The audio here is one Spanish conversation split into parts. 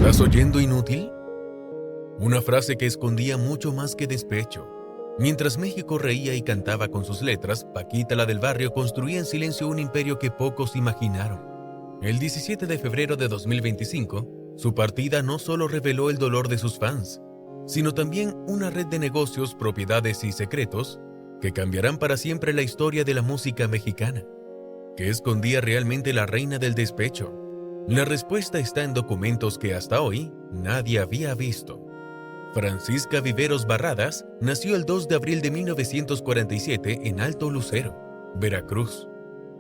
¿Estás oyendo, inútil? Una frase que escondía mucho más que despecho. Mientras México reía y cantaba con sus letras, Paquita, la del barrio, construía en silencio un imperio que pocos imaginaron. El 17 de febrero de 2025, su partida no solo reveló el dolor de sus fans, sino también una red de negocios, propiedades y secretos que cambiarán para siempre la historia de la música mexicana. ¿Qué escondía realmente la reina del despecho? La respuesta está en documentos que hasta hoy nadie había visto. Francisca Viveros Barradas nació el 2 de abril de 1947 en Alto Lucero, Veracruz,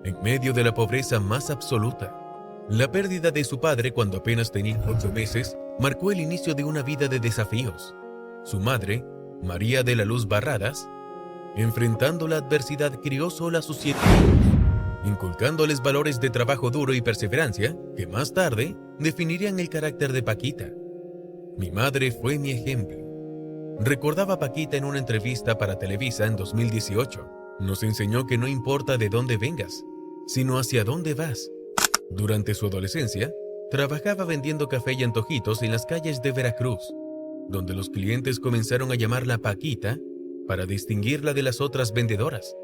en medio de la pobreza más absoluta. La pérdida de su padre cuando apenas tenía 8 meses marcó el inicio de una vida de desafíos. Su madre, María de la Luz Barradas, enfrentando la adversidad, crió sola a sus 7 hijos, inculcándoles valores de trabajo duro y perseverancia que más tarde definirían el carácter de Paquita. Mi madre fue mi ejemplo, recordaba Paquita en una entrevista para Televisa en 2018. Nos enseñó que no importa de dónde vengas, sino hacia dónde vas. Durante su adolescencia, trabajaba vendiendo café y antojitos en las calles de Veracruz, donde los clientes comenzaron a llamarla Paquita para distinguirla de las otras vendedoras,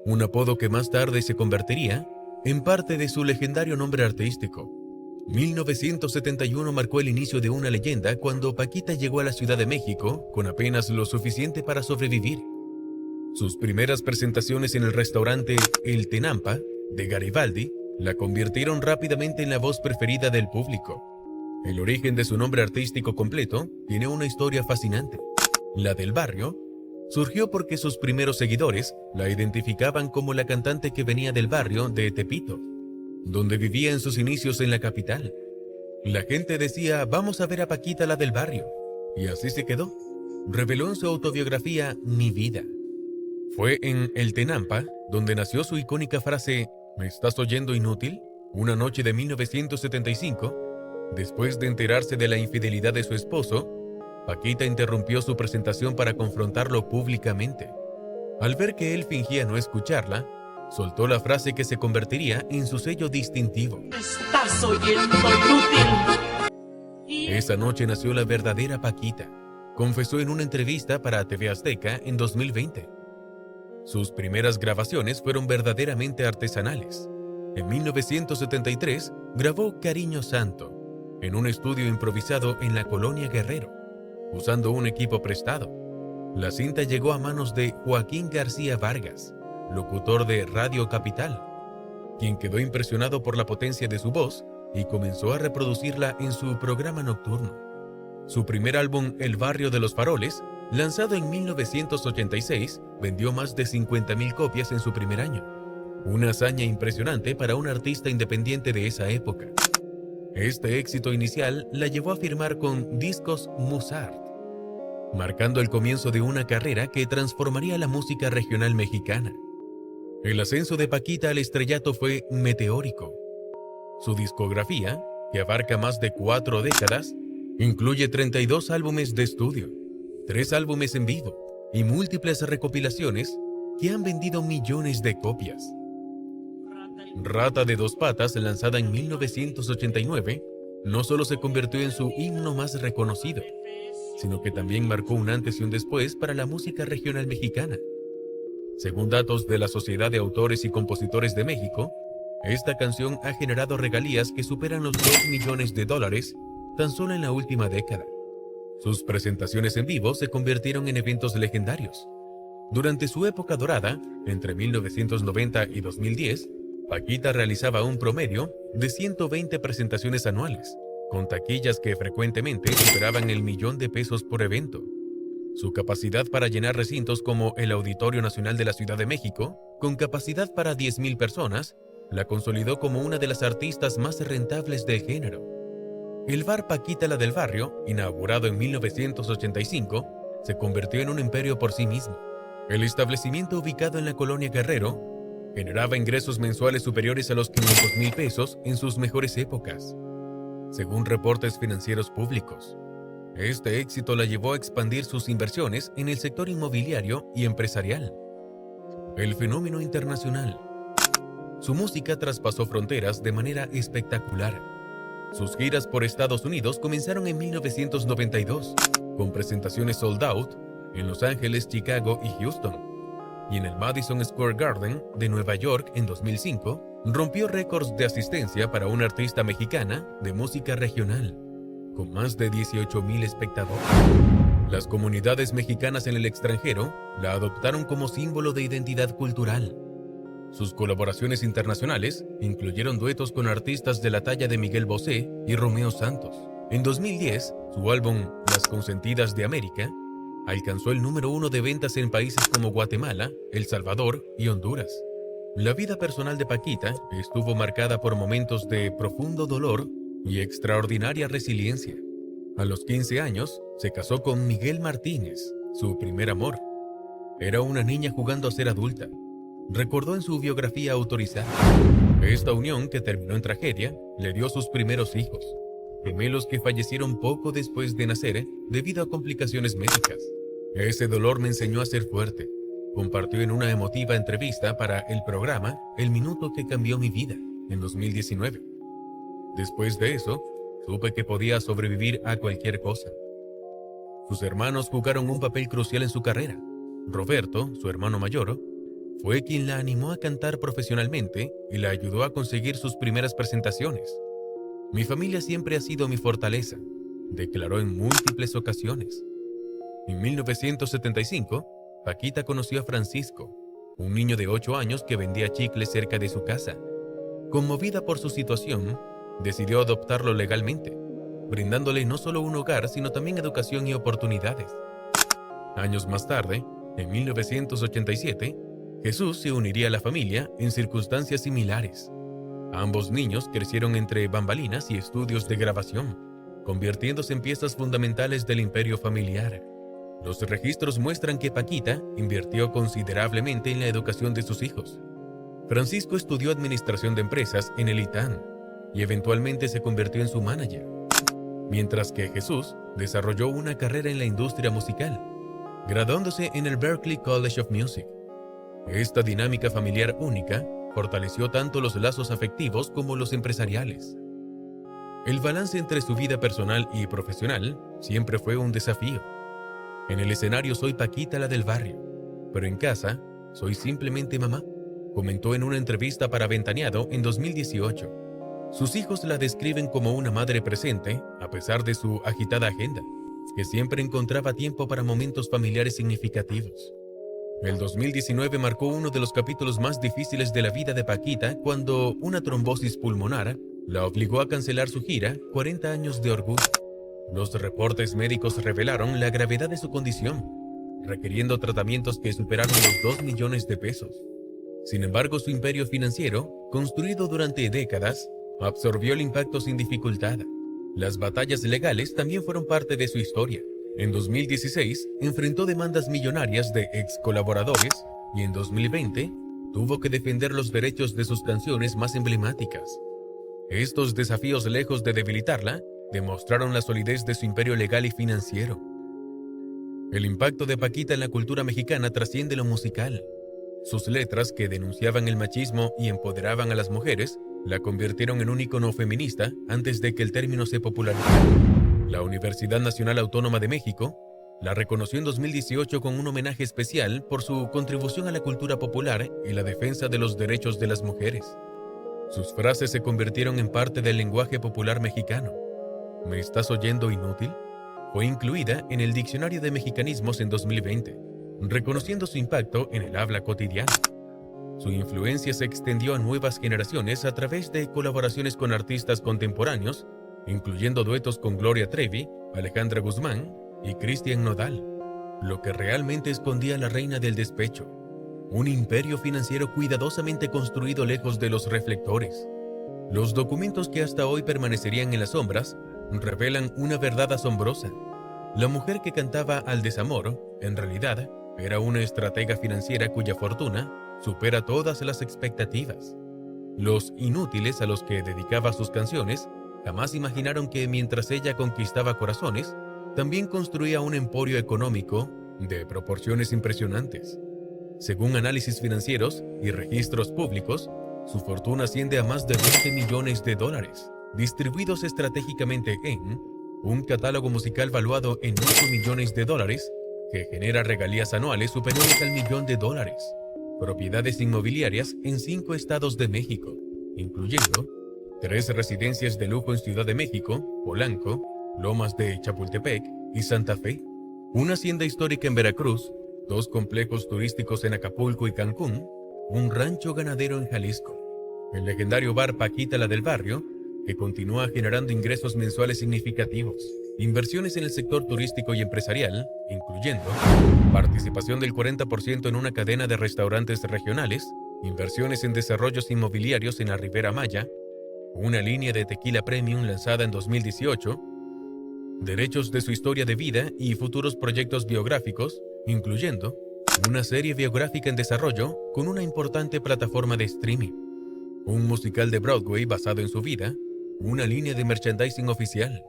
un apodo que más tarde se convertiría en parte de su legendario nombre artístico. 1971 marcó el inicio de una leyenda cuando Paquita llegó a la Ciudad de México con apenas lo suficiente para sobrevivir. Sus primeras presentaciones en el restaurante El Tenampa de Garibaldi la convirtieron rápidamente en la voz preferida del público. El origen de su nombre artístico completo tiene una historia fascinante. La del barrio surgió porque sus primeros seguidores la identificaban como la cantante que venía del barrio de Tepito, donde vivía en sus inicios en la capital. La gente decía, vamos a ver a Paquita, la del barrio. Y así se quedó. Reveló en su autobiografía Mi Vida. Fue en El Tenampa donde nació su icónica frase, ¿me estás oyendo, inútil? Una noche de 1975, después de enterarse de la infidelidad de su esposo, Paquita interrumpió su presentación para confrontarlo públicamente. Al ver que él fingía no escucharla, soltó la frase que se convertiría en su sello distintivo. ¿Estás oyendo, inútil? Esa noche nació la verdadera Paquita, confesó en una entrevista para TV Azteca en 2020. Sus primeras grabaciones fueron verdaderamente artesanales. En 1973 grabó Cariño Santo, en un estudio improvisado en la Colonia Guerrero, usando un equipo prestado. La cinta llegó a manos de Joaquín García Vargas, locutor de Radio Capital, quien quedó impresionado por la potencia de su voz y comenzó a reproducirla en su programa nocturno. Su primer álbum, El Barrio de los Faroles, lanzado en 1986, vendió más de 50,000 copias en su primer año, una hazaña impresionante para un artista independiente de esa época. Este éxito inicial la llevó a firmar con Discos Musart, marcando el comienzo de una carrera que transformaría la música regional mexicana. El ascenso de Paquita al estrellato fue meteórico. Su discografía, que abarca más de 4 décadas, incluye 32 álbumes de estudio, 3 álbumes en vivo y múltiples recopilaciones que han vendido millones de copias. Rata de dos patas, lanzada en 1989, no solo se convirtió en su himno más reconocido, sino que también marcó un antes y un después para la música regional mexicana. Según datos de la Sociedad de Autores y Compositores de México, esta canción ha generado regalías que superan los $2 millones tan solo en la última década. Sus presentaciones en vivo se convirtieron en eventos legendarios. Durante su época dorada, entre 1990 y 2010, Paquita realizaba un promedio de 120 presentaciones anuales, con taquillas que frecuentemente superaban el $1,000,000 por evento. Su capacidad para llenar recintos como el Auditorio Nacional de la Ciudad de México, con capacidad para 10,000 personas, la consolidó como una de las artistas más rentables del género. El bar Paquita, la del barrio, inaugurado en 1985, se convirtió en un imperio por sí mismo. El establecimiento, ubicado en la Colonia Guerrero, generaba ingresos mensuales superiores a los $500,000 en sus mejores épocas, según reportes financieros públicos. Este éxito la llevó a expandir sus inversiones en el sector inmobiliario y empresarial. El fenómeno internacional. Su música traspasó fronteras de manera espectacular. Sus giras por Estados Unidos comenzaron en 1992, con presentaciones sold out en Los Ángeles, Chicago y Houston. Y en el Madison Square Garden de Nueva York en 2005, rompió récords de asistencia para una artista mexicana de música regional, con más de 18,000 espectadores. Las comunidades mexicanas en el extranjero la adoptaron como símbolo de identidad cultural. Sus colaboraciones internacionales incluyeron duetos con artistas de la talla de Miguel Bosé y Romeo Santos. En 2010, su álbum Las Consentidas de América alcanzó el número 1 de ventas en países como Guatemala, El Salvador y Honduras. La vida personal de Paquita estuvo marcada por momentos de profundo dolor y extraordinaria resiliencia. A los 15 años, se casó con Miguel Martínez, su primer amor. Era una niña jugando a ser adulta, recordó en su biografía autorizada. Esta unión, que terminó en tragedia, le dio sus primeros hijos, gemelos que fallecieron poco después de nacer debido a complicaciones médicas. Ese dolor me enseñó a ser fuerte, compartió en una emotiva entrevista para el programa El Minuto que Cambió Mi Vida, en 2019. Después de eso, supe que podía sobrevivir a cualquier cosa. Sus hermanos jugaron un papel crucial en su carrera. Roberto, su hermano mayor, fue quien la animó a cantar profesionalmente y la ayudó a conseguir sus primeras presentaciones. Mi familia siempre ha sido mi fortaleza, declaró en múltiples ocasiones. En 1975, Paquita conoció a Francisco, un niño de 8 años que vendía chicles cerca de su casa. Conmovida por su situación, decidió adoptarlo legalmente, brindándole no solo un hogar, sino también educación y oportunidades. Años más tarde, en 1987, Jesús se uniría a la familia en circunstancias similares. Ambos niños crecieron entre bambalinas y estudios de grabación, convirtiéndose en piezas fundamentales del imperio familiar. Los registros muestran que Paquita invirtió considerablemente en la educación de sus hijos. Francisco estudió administración de empresas en el ITAM y eventualmente se convirtió en su manager, mientras que Jesús desarrolló una carrera en la industria musical, graduándose en el Berklee College of Music. Esta dinámica familiar única fortaleció tanto los lazos afectivos como los empresariales. El balance entre su vida personal y profesional siempre fue un desafío. En el escenario soy Paquita, la del barrio, pero en casa soy simplemente mamá, comentó en una entrevista para Ventaneado en 2018. Sus hijos la describen como una madre presente, a pesar de su agitada agenda, que siempre encontraba tiempo para momentos familiares significativos. El 2019 marcó uno de los capítulos más difíciles de la vida de Paquita cuando una trombosis pulmonar la obligó a cancelar su gira 40 años de orgullo. Los reportes médicos revelaron la gravedad de su condición, requiriendo tratamientos que superaron los 2 millones de pesos. Sin embargo, su imperio financiero, construido durante décadas, absorbió el impacto sin dificultad. Las batallas legales también fueron parte de su historia. En 2016, enfrentó demandas millonarias de ex colaboradores y en 2020 tuvo que defender los derechos de sus canciones más emblemáticas. Estos desafíos, lejos de debilitarla, demostraron la solidez de su imperio legal y financiero. El impacto de Paquita en la cultura mexicana trasciende lo musical. Sus letras, que denunciaban el machismo y empoderaban a las mujeres, la convirtieron en un ícono feminista antes de que el término se popularizara. La Universidad Nacional Autónoma de México la reconoció en 2018 con un homenaje especial por su contribución a la cultura popular y la defensa de los derechos de las mujeres. Sus frases se convirtieron en parte del lenguaje popular mexicano. ¿Me estás oyendo, inútil? Fue incluida en el Diccionario de Mexicanismos en 2020, reconociendo su impacto en el habla cotidiana. Su influencia se extendió a nuevas generaciones a través de colaboraciones con artistas contemporáneos, incluyendo duetos con Gloria Trevi, Alejandra Guzmán y Cristian Nodal, lo que realmente escondía a la reina del despecho, un imperio financiero cuidadosamente construido lejos de los reflectores. Los documentos que hasta hoy permanecerían en las sombras revelan una verdad asombrosa. La mujer que cantaba al desamor, en realidad, era una estratega financiera cuya fortuna supera todas las expectativas. Los inútiles a los que dedicaba sus canciones jamás imaginaron que mientras ella conquistaba corazones, también construía un emporio económico de proporciones impresionantes. Según análisis financieros y registros públicos, su fortuna asciende a más de $20 millones, distribuidos estratégicamente en un catálogo musical valuado en $8 millones, que genera regalías anuales superiores al $1.000.000, propiedades inmobiliarias en 5 estados de México, incluyendo 3 residencias de lujo en Ciudad de México, Polanco, Lomas de Chapultepec y Santa Fe, una hacienda histórica en Veracruz, 2 complejos turísticos en Acapulco y Cancún, un rancho ganadero en Jalisco, el legendario bar Paquita la del Barrio, que continúa generando ingresos mensuales significativos, inversiones en el sector turístico y empresarial, incluyendo participación del 40% en una cadena de restaurantes regionales, inversiones en desarrollos inmobiliarios en la Ribera Maya, una línea de tequila premium lanzada en 2018, derechos de su historia de vida y futuros proyectos biográficos, incluyendo una serie biográfica en desarrollo con una importante plataforma de streaming, un musical de Broadway basado en su vida, una línea de merchandising oficial.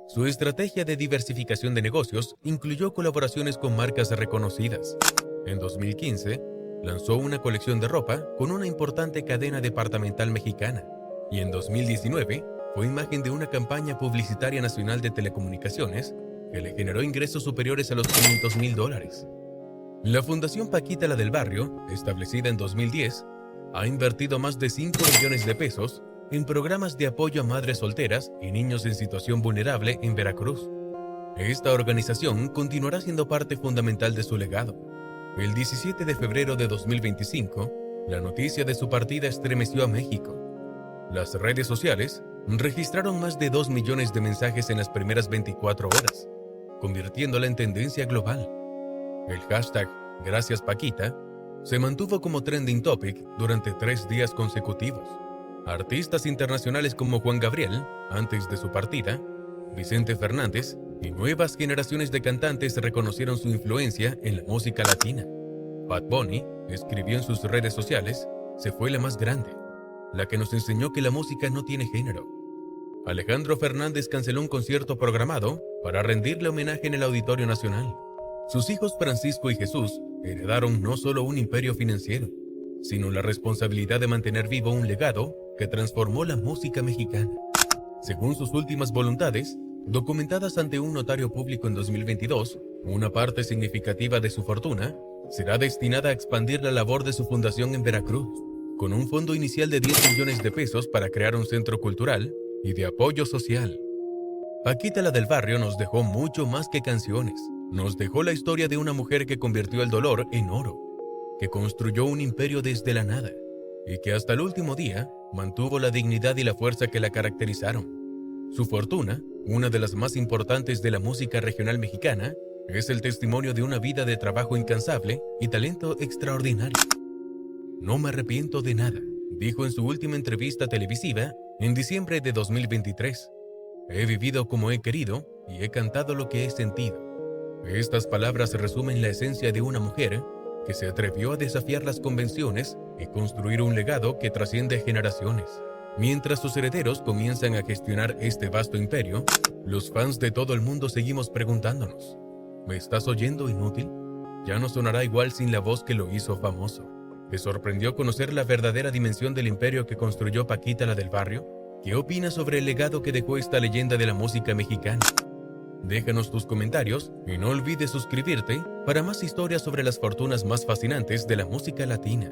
Su estrategia de diversificación de negocios incluyó colaboraciones con marcas reconocidas. En 2015, lanzó una colección de ropa con una importante cadena departamental mexicana, y en 2019 fue imagen de una campaña publicitaria nacional de telecomunicaciones que le generó ingresos superiores a los $500.000. La Fundación Paquita la del Barrio, establecida en 2010, ha invertido más de 5 millones de pesos en programas de apoyo a madres solteras y niños en situación vulnerable en Veracruz. Esta organización continuará siendo parte fundamental de su legado. El 17 de febrero de 2025, la noticia de su partida estremeció a México. Las redes sociales registraron más de 2 millones de mensajes en las primeras 24 horas, convirtiéndola en tendencia global. El hashtag Gracias Paquita se mantuvo como trending topic durante 3 días consecutivos. Artistas internacionales como Juan Gabriel, antes de su partida, Vicente Fernández y nuevas generaciones de cantantes reconocieron su influencia en la música latina. Bad Bunny escribió en sus redes sociales: "Se fue la más grande, la que nos enseñó que la música no tiene género". Alejandro Fernández canceló un concierto programado para rendirle homenaje en el Auditorio Nacional. Sus hijos Francisco y Jesús heredaron no solo un imperio financiero, sino la responsabilidad de mantener vivo un legado que transformó la música mexicana. Según sus últimas voluntades, documentadas ante un notario público en 2022, una parte significativa de su fortuna será destinada a expandir la labor de su fundación en Veracruz, con un fondo inicial de 10 millones de pesos para crear un centro cultural y de apoyo social. Paquita la del Barrio nos dejó mucho más que canciones. Nos dejó la historia de una mujer que convirtió el dolor en oro, que construyó un imperio desde la nada y que hasta el último día mantuvo la dignidad y la fuerza que la caracterizaron. Su fortuna, una de las más importantes de la música regional mexicana, es el testimonio de una vida de trabajo incansable y talento extraordinario. "No me arrepiento de nada", dijo en su última entrevista televisiva en diciembre de 2023. "He vivido como he querido y he cantado lo que he sentido". Estas palabras resumen la esencia de una mujer que se atrevió a desafiar las convenciones y construir un legado que trasciende generaciones. Mientras sus herederos comienzan a gestionar este vasto imperio, los fans de todo el mundo seguimos preguntándonos: ¿me estás oyendo, inútil? Ya no sonará igual sin la voz que lo hizo famoso. ¿Te sorprendió conocer la verdadera dimensión del imperio que construyó Paquita la del Barrio? ¿Qué opinas sobre el legado que dejó esta leyenda de la música mexicana? Déjanos tus comentarios y no olvides suscribirte para más historias sobre las fortunas más fascinantes de la música latina.